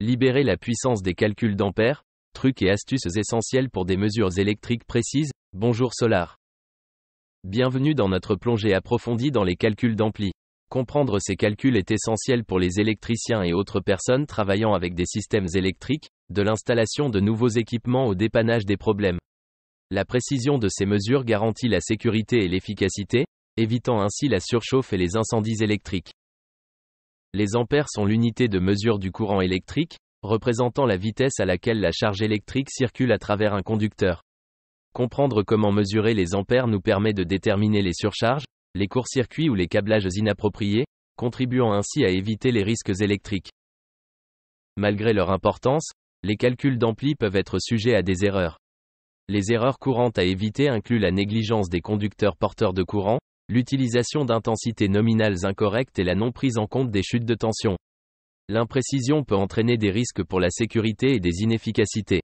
Libérer la puissance des calculs d'ampères, trucs et astuces essentiels pour des mesures électriques précises. Bonjour Solar. Bienvenue dans notre plongée approfondie dans les calculs d'ampli. Comprendre ces calculs est essentiel pour les électriciens et autres personnes travaillant avec des systèmes électriques, de l'installation de nouveaux équipements au dépannage des problèmes. La précision de ces mesures garantit la sécurité et l'efficacité, évitant ainsi la surchauffe et les incendies électriques. Les ampères sont l'unité de mesure du courant électrique, représentant la vitesse à laquelle la charge électrique circule à travers un conducteur. Comprendre comment mesurer les ampères nous permet de déterminer les surcharges, les courts-circuits ou les câblages inappropriés, contribuant ainsi à éviter les risques électriques. Malgré leur importance, les calculs d'ampli peuvent être sujets à des erreurs. Les erreurs courantes à éviter incluent la négligence des conducteurs porteurs de courant, l'utilisation d'intensités nominales incorrectes et la non prise en compte des chutes de tension. L'imprécision peut entraîner des risques pour la sécurité et des inefficacités.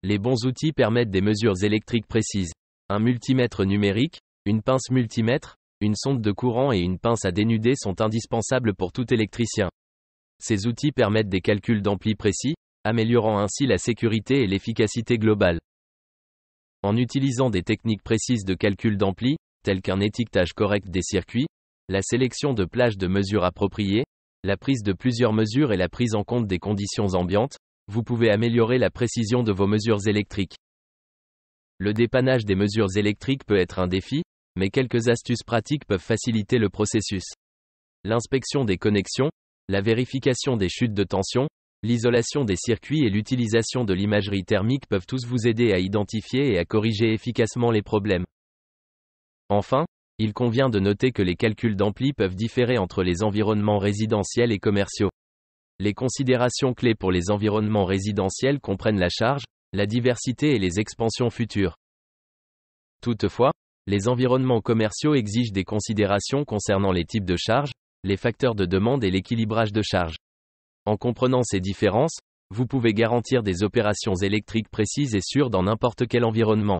Les bons outils permettent des mesures électriques précises. Un multimètre numérique, une pince multimètre, une sonde de courant et une pince à dénuder sont indispensables pour tout électricien. Ces outils permettent des calculs d'ampli précis, améliorant ainsi la sécurité et l'efficacité globale. En utilisant des techniques précises de calcul d'ampli, telles qu'un étiquetage correct des circuits, la sélection de plages de mesure appropriées, la prise de plusieurs mesures et la prise en compte des conditions ambiantes, vous pouvez améliorer la précision de vos mesures électriques. Le dépannage des mesures électriques peut être un défi, mais quelques astuces pratiques peuvent faciliter le processus. L'inspection des connexions, la vérification des chutes de tension, l'isolation des circuits et l'utilisation de l'imagerie thermique peuvent tous vous aider à identifier et à corriger efficacement les problèmes. Enfin, il convient de noter que les calculs d'ampli peuvent différer entre les environnements résidentiels et commerciaux. Les considérations clés pour les environnements résidentiels comprennent la charge, la diversité et les expansions futures. Toutefois, les environnements commerciaux exigent des considérations concernant les types de charge, les facteurs de demande et l'équilibrage de charge. En comprenant ces différences, vous pouvez garantir des opérations électriques précises et sûres dans n'importe quel environnement.